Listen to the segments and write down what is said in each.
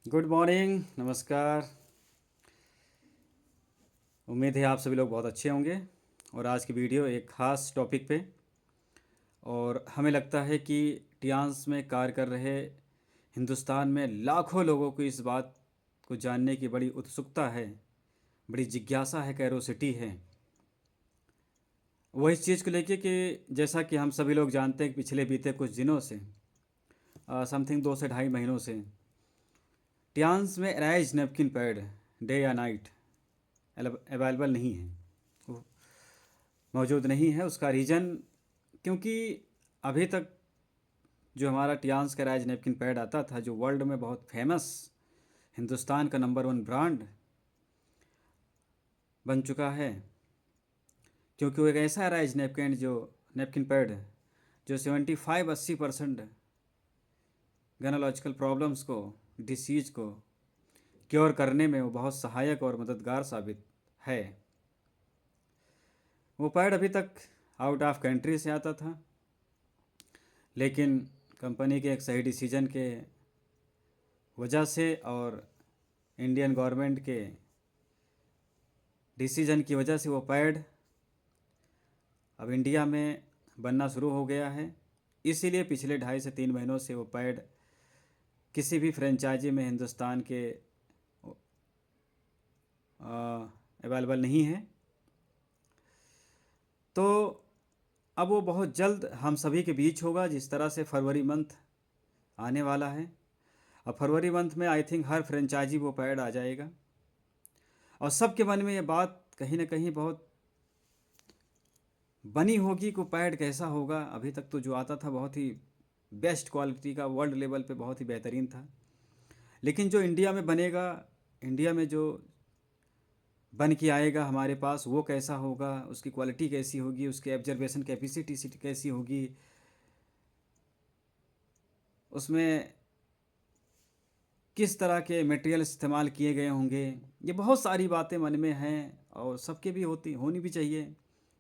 Good morning, नमस्कार। उम्मीद है आप सभी लोग बहुत अच्छे होंगे। और आज की वीडियो एक ख़ास टॉपिक पे, और हमें लगता है कि टियांस में कार्य कर रहे हिंदुस्तान में लाखों लोगों को इस बात को जानने की बड़ी उत्सुकता है, बड़ी जिज्ञासा है, कैरोसिटी है। वो इस चीज़ को लेके कि जैसा कि हम सभी लोग जानते हैं कि पिछले बीते कुछ दिनों से समथिंग 2 से ढाई महीनों से टियांस में एराइज नेपकिन पैड डे या नाइट अवेलेबल नहीं है, वो मौजूद नहीं है। उसका रीज़न क्योंकि अभी तक जो हमारा टियांस का राइज नेपकिन पैड आता था, जो वर्ल्ड में बहुत फेमस, हिंदुस्तान का नंबर 1 ब्रांड बन चुका है, क्योंकि वो एक ऐसा राइज नेपकिन पैड जो 75-80% गैनोलॉजिकल प्रॉब्लम्स को, डिसीज को क्योर करने में वो बहुत सहायक और मददगार साबित है। वो पैड अभी तक आउट ऑफ कंट्री से आता था, लेकिन कंपनी के एक सही डिसीजन के वजह से और इंडियन गवर्नमेंट के डिसीजन की वजह से वो पैड अब इंडिया में बनना शुरू हो गया है। इसीलिए पिछले 2.5 से 3 महीनों से वो पैड किसी भी फ्रेंचाइजी में हिंदुस्तान के अवेलेबल नहीं है। तो अब वो बहुत जल्द हम सभी के बीच होगा। जिस तरह से फरवरी मंथ आने वाला है, अब फरवरी मंथ में आई थिंक हर फ्रेंचाइजी वो पैड आ जाएगा, और सबके मन में ये बात कहीं ना कहीं बहुत बनी होगी कि पैड कैसा होगा। अभी तक तो जो आता था बहुत ही बेस्ट क्वालिटी का, वर्ल्ड लेवल पे बहुत ही बेहतरीन था, लेकिन जो इंडिया में बनेगा, इंडिया में जो बन के आएगा हमारे पास, वो कैसा होगा, उसकी क्वालिटी कैसी होगी, उसकी एब्जर्वेशन कैपेसिटी कैसी होगी, उसमें किस तरह के मटेरियल इस्तेमाल किए गए होंगे, ये बहुत सारी बातें मन में हैं, और सबके भी होनी भी चाहिए,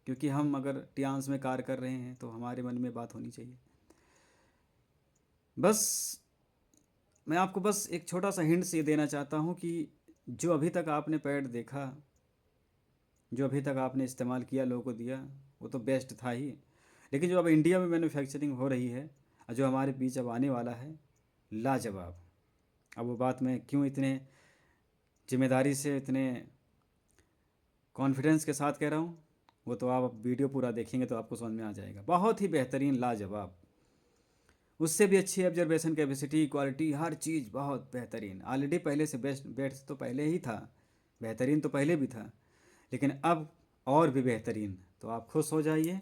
क्योंकि हम अगर टियांस में कार्य कर रहे हैं तो हमारे मन में बात होनी चाहिए। बस मैं आपको बस एक छोटा सा हिंट ये देना चाहता हूँ कि जो अभी तक आपने पैड देखा, जो अभी तक आपने इस्तेमाल किया, लोगों को दिया, वो तो बेस्ट था ही, लेकिन जो अब इंडिया में मैन्युफैक्चरिंग हो रही है और जो हमारे बीच अब आने वाला है, लाजवाब। अब वो बात मैं क्यों इतने जिम्मेदारी से, इतने कॉन्फिडेंस के साथ कह रहा हूँ, वो तो आप वीडियो पूरा देखेंगे तो आपको समझ में आ जाएगा। बहुत ही बेहतरीन, लाजवाब, उससे भी अच्छी ऑब्जर्वेशन कैपेसिटी, क्वालिटी, हर चीज़ बहुत बेहतरीन। ऑलरेडी पहले से बेस्ट तो पहले ही था, बेहतरीन तो पहले भी था, लेकिन अब और भी बेहतरीन। तो आप खुश हो जाइए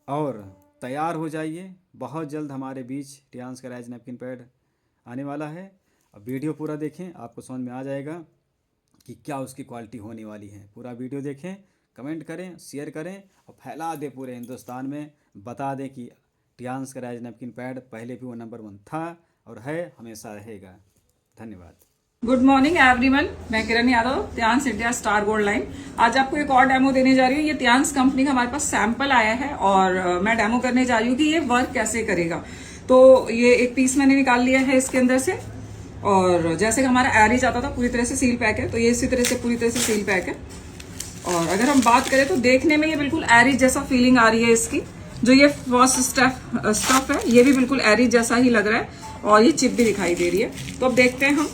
और तैयार हो जाइए। बहुत जल्द हमारे बीच टियांस का राइज नैपकिन पैड आने वाला है। अब वीडियो पूरा देखें, आपको समझ में आ जाएगा कि क्या उसकी क्वालिटी होने वाली है। पूरा वीडियो देखें, कमेंट करें, शेयर करें और फैला दें पूरे हिंदुस्तान में। बता दें कि टियांस का राइज नैपकिन पैड पहले भी वो नंबर 1 था और है, हमेशा रहेगा। धन्यवाद। गुड मॉर्निंग एवरीवन, मैं Kiran Yadav, Tiens India star gold line. आज आपको एक और डेमो देने जा रही हूँ। ये टियांस कंपनी का हमारे पास सैंपल आया है और मैं डेमो करने जा रही हूँ कि ये वर्क कैसे करेगा। तो ये एक पीस मैंने निकाल लिया है इसके अंदर से, और जैसे कि हमारा एरिज आता था पूरी तरह से सील पैक है, तो ये इसी तरह से पूरी तरह से सील पैक है। और अगर हम बात करें तो देखने में ये बिल्कुल एरिज जैसा फीलिंग आ रही है इसकी। जो ये फर्स्ट स्टफ है, ये भी बिल्कुल एरिज जैसा ही लग रहा है, और ये चिप भी दिखाई दे रही है। तो अब देखते हैं हम।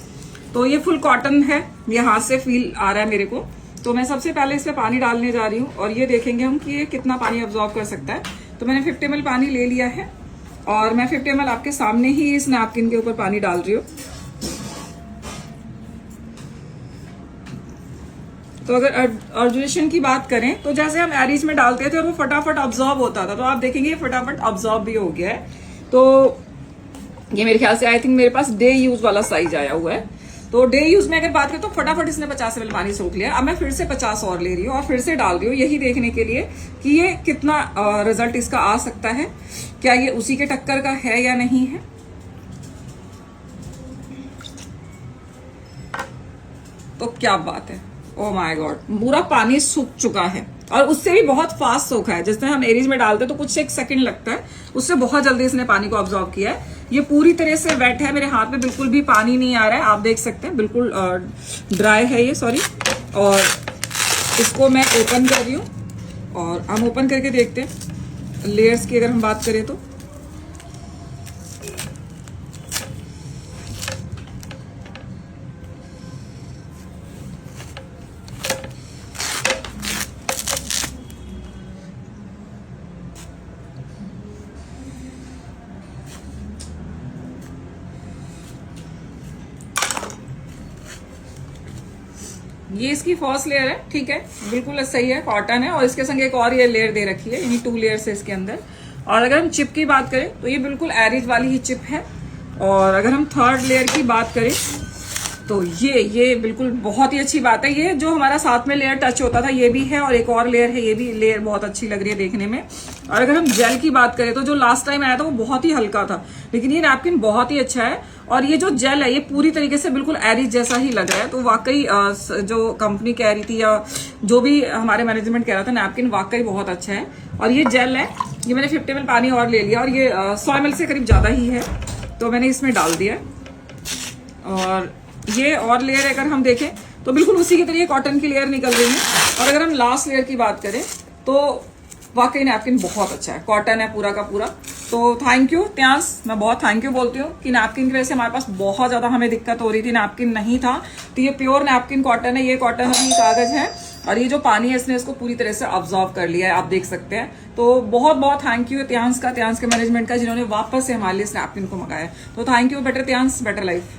तो ये फुल कॉटन है, ये हाथ से फील आ रहा है मेरे को। तो मैं सबसे पहले इसमें पानी डालने जा रही हूँ, और ये देखेंगे हम कि ये कितना पानी अब्जॉर्ब कर सकता है। तो मैंने 50 ml पानी ले लिया है, और मैं 50 ml आपके सामने ही इस नैपकिन के ऊपर पानी डाल रही हूँ। तो अगर अर्जुलेशन की बात करें तो जैसे हम एरिज में डालते थे और वो फटाफट अब्जॉर्ब होता था, तो आप देखेंगे ये फटाफट अब्जॉर्ब भी हो गया है। तो ये मेरे ख्याल से आई थिंक मेरे पास डे यूज वाला साइज आया हुआ है। तो डे यूज में अगर बात करें तो फटाफट इसने 50 ml पानी सोख लिया। अब मैं फिर से 50 और ले रही हूँ और फिर से डाल रही हूँ, यही देखने के लिए कि ये कितना रिजल्ट इसका आ सकता है, क्या ये उसी के टक्कर का है या नहीं है। तो क्या बात है, ओ माय गॉड, पूरा पानी सूख चुका है, और उससे भी बहुत फास्ट सूखा है। जिस तरह हम एरीज में डालते हैं तो कुछ एक सेकंड लगता है, उससे बहुत जल्दी इसने पानी को अब्जॉर्ब किया है। ये पूरी तरह से वेट है, मेरे हाथ में बिल्कुल भी पानी नहीं आ रहा है, आप देख सकते हैं बिल्कुल ड्राई है ये, सॉरी। और इसको मैं ओपन कर रही हूँ और हम ओपन करके देखते हैं लेयर्स की अगर हम बात करें तो। ये इसकी फर्स्ट लेयर है, ठीक है, बिल्कुल सही है, कॉटन है। और इसके संग एक और ये लेयर दे रखी है, यानी 2 लेयर्स है इसके अंदर। और अगर हम चिप की बात करें तो ये बिल्कुल एरिज वाली ही चिप है। और अगर हम थर्ड लेयर की बात करें तो ये बिल्कुल बहुत ही अच्छी बात है। ये जो हमारा साथ में लेयर टच होता था ये भी है, और एक और लेयर है, ये भी लेयर बहुत अच्छी लग रही है देखने में। और अगर हम जेल की बात करें तो जो लास्ट टाइम आया था वो बहुत ही हल्का था, लेकिन ये नैपकिन बहुत ही अच्छा है। और ये जो जेल है ये पूरी तरीके से बिल्कुल एरिज जैसा ही लग रहा है। तो वाकई जो कंपनी कह रही थी या जो भी हमारे मैनेजमेंट कह रहा था, नैपकिन वाकई बहुत अच्छा है। और ये जेल है, ये मैंने 50 ml पानी और ले लिया, और ये 100 ml से करीब ज्यादा ही है, तो मैंने इसमें डाल दिया। और ये और लेयर अगर हम देखें तो बिल्कुल उसी की तरह कॉटन की लेयर निकल रही है। और अगर हम लास्ट लेयर की बात करें तो वाकई नैपकिन बहुत अच्छा है, कॉटन है पूरा का पूरा। तो थैंक यू त्यांश, मैं बहुत थैंक यू बोलती हूँ कि नैपकिन की वजह से हमारे पास बहुत ज्यादा हमें दिक्कत हो रही थी, नैपकिन नहीं था। तो ये प्योर नैपकिन कॉटन है, ये कॉटन अभी कागज है, और ये जो पानी है इसने इसको पूरी तरह से ऑब्जॉर्व कर लिया है, आप देख सकते हैं। तो बहुत बहुत थैंक यू त्यांश के मैनेजमेंट का, जिन्होंने वापस से हमारे लिए इस नैपकिन को मंगाया। तो thank you, better Tiens better life.